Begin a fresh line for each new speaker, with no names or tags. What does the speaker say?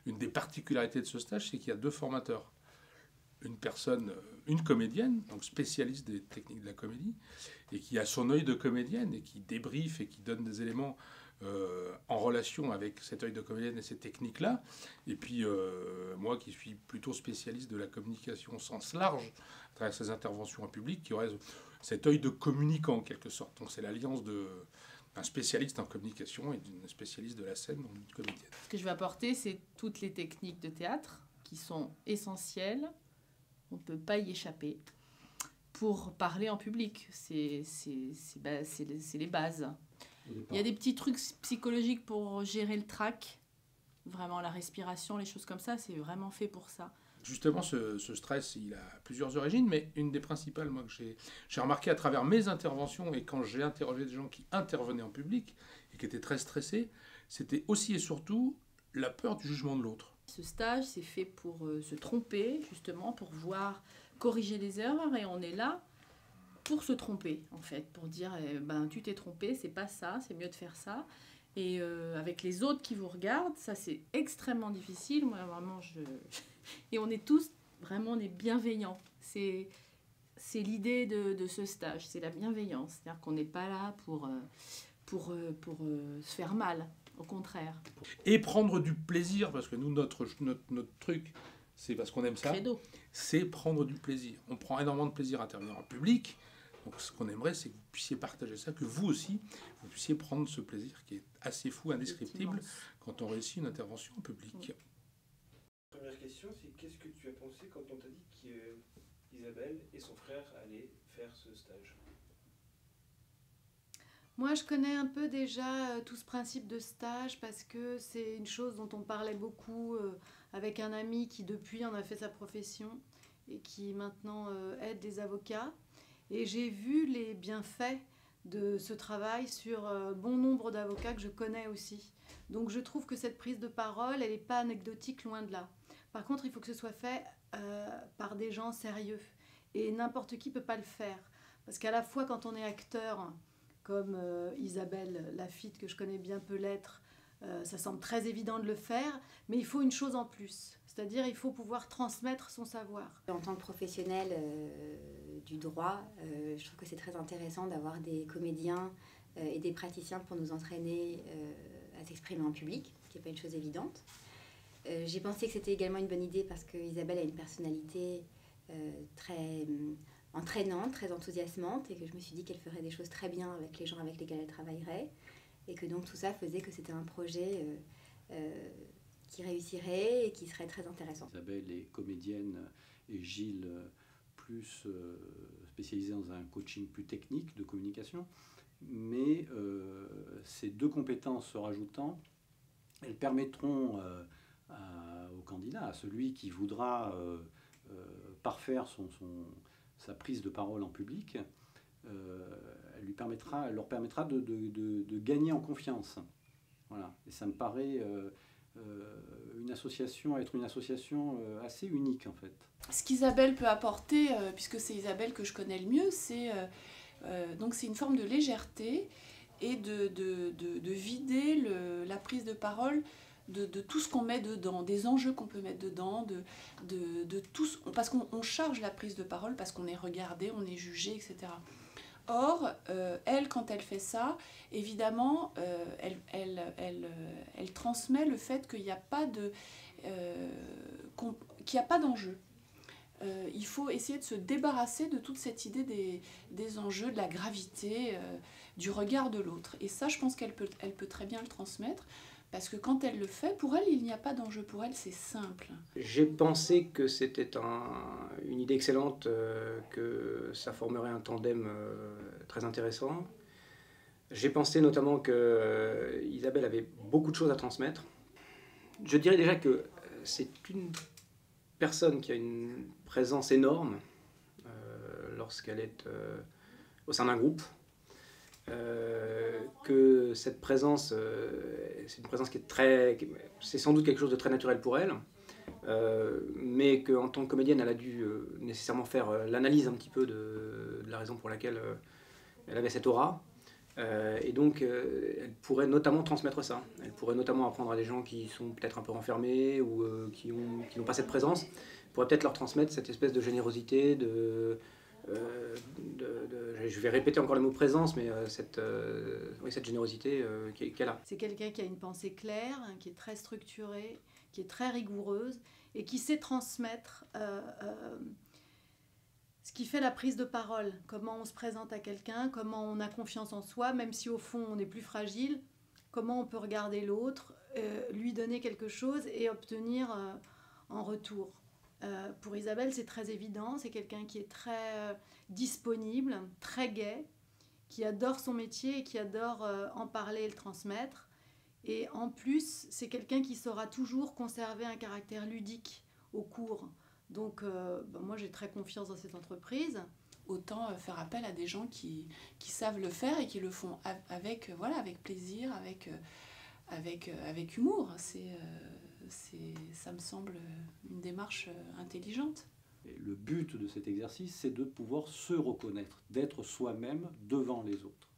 une des particularités de ce stage, c'est qu'il y a deux formateurs. Une personne, une comédienne, donc spécialiste des techniques de la comédie, et qui a son œil de comédienne, et qui débriefe et qui donne des éléments en relation avec cet œil de comédienne et ces techniques-là. Et puis moi qui suis plutôt spécialiste de la communication au sens large, à travers ces interventions en public, qui aurait cet œil de communicant en quelque sorte. Donc c'est l'alliance d'un spécialiste en communication et d'une spécialiste de la scène, donc d'une comédienne.
Ce que je vais apporter, c'est toutes les techniques de théâtre qui sont essentielles. On ne peut pas y échapper. Pour parler en public, c'est les bases. Il y a des petits trucs psychologiques pour gérer le trac. Vraiment, la respiration, les choses comme ça, c'est vraiment fait pour ça.
Justement, ce stress, il a plusieurs origines, mais une des principales, moi, que j'ai remarqué à travers mes interventions et quand j'ai interrogé des gens qui intervenaient en public et qui étaient très stressés, c'était aussi et surtout la peur du jugement de l'autre.
Ce stage, c'est fait pour se tromper, justement, pour voir corriger les erreurs, et on est là pour se tromper, en fait, pour dire tu t'es trompé, c'est pas ça, c'est mieux de faire ça. Et avec les autres qui vous regardent, ça c'est extrêmement difficile. Moi, vraiment, et on est tous, vraiment, on est bienveillants. C'est l'idée de ce stage, c'est la bienveillance. C'est-à-dire qu'on n'est pas là pour se faire mal, au contraire.
Et prendre du plaisir, parce que nous, notre truc, c'est parce qu'on aime ça, c'est prendre du plaisir. On prend énormément de plaisir à intervenir en public. Donc ce qu'on aimerait, c'est que vous puissiez partager ça, que vous aussi, vous puissiez prendre ce plaisir qui est assez fou, indescriptible, quand on réussit une intervention en public.
Première question, c'est qu'est-ce que tu as pensé quand on t'a dit qu'Isabelle et son frère allaient faire ce stage?
Moi, je connais un peu déjà tout ce principe de stage parce que c'est une chose dont on parlait beaucoup avec un ami qui depuis en a fait sa profession et qui maintenant aide des avocats. Et j'ai vu les bienfaits de ce travail sur bon nombre d'avocats que je connais aussi. Donc je trouve que cette prise de parole, elle n'est pas anecdotique, loin de là. Par contre, il faut que ce soit fait par des gens sérieux. Et n'importe qui ne peut pas le faire. Parce qu'à la fois, quand on est acteur, comme Isabelle Lafitte, que je connais bien, peut l'être, ça semble très évident de le faire, mais il faut une chose en plus. C'est-à-dire il faut pouvoir transmettre son savoir.
En tant que professionnel du droit, je trouve que c'est très intéressant d'avoir des comédiens et des praticiens pour nous entraîner à s'exprimer en public, ce qui n'est pas une chose évidente. J'ai pensé que c'était également une bonne idée parce qu'Isabelle a une personnalité très entraînante, très enthousiasmante, et que je me suis dit qu'elle ferait des choses très bien avec les gens avec lesquels elle travaillerait, et que donc tout ça faisait que c'était un projet qui réussirait et qui serait très intéressant.
Isabelle est comédienne et Gilles plus spécialisé dans un coaching plus technique de communication, mais ces deux compétences se rajoutant, elles permettront au candidat, à celui qui voudra parfaire sa prise de parole en public, elle leur permettra de gagner en confiance. Voilà. Et ça me paraît être une association assez unique en fait.
Ce qu'Isabelle peut apporter, puisque c'est Isabelle que je connais le mieux, c'est une forme de légèreté et de vider la prise de parole de tout ce qu'on met dedans, des enjeux qu'on peut mettre dedans, de tout, parce qu'on charge la prise de parole, parce qu'on est regardé, on est jugé, etc. Or, elle, quand elle fait ça, évidemment, elle transmet le fait qu'il n'y a pas d'enjeu. Il faut essayer de se débarrasser de toute cette idée des enjeux, de la gravité, du regard de l'autre. Et ça, je pense qu'elle peut très bien le transmettre. Parce que quand elle le fait, pour elle, il n'y a pas d'enjeu. Pour elle, c'est simple.
J'ai pensé que c'était une idée excellente, que ça formerait un tandem très intéressant. J'ai pensé notamment que Isabelle avait beaucoup de choses à transmettre. Je dirais déjà que c'est une personne qui a une présence énorme lorsqu'elle est au sein d'un groupe. Que cette présence, c'est une présence qui est c'est sans doute quelque chose de très naturel pour elle, mais qu'en tant que comédienne, elle a dû nécessairement faire l'analyse un petit peu de la raison pour laquelle elle avait cette aura, Et donc, elle pourrait notamment transmettre ça. Elle pourrait notamment apprendre à des gens qui sont peut-être un peu renfermés ou qui n'ont pas cette présence. Elle pourrait peut-être leur transmettre cette espèce de générosité, je vais répéter encore le mot présence, mais cette générosité qu'elle a.
C'est quelqu'un qui a une pensée claire, hein, qui est très structurée, qui est très rigoureuse et qui sait transmettre ce qui fait la prise de parole, comment on se présente à quelqu'un, comment on a confiance en soi, même si au fond on est plus fragile, comment on peut regarder l'autre, lui donner quelque chose et obtenir en retour. Pour Isabelle, c'est très évident, c'est quelqu'un qui est très disponible, très gai, qui adore son métier et qui adore en parler et le transmettre. Et en plus, c'est quelqu'un qui saura toujours conserver un caractère ludique au cours. Donc, moi, j'ai très confiance dans cette entreprise.
Autant faire appel à des gens qui savent le faire et qui le font avec plaisir, avec humour. Ça me semble une démarche intelligente.
Et le but de cet exercice, c'est de pouvoir se reconnaître, d'être soi-même devant les autres.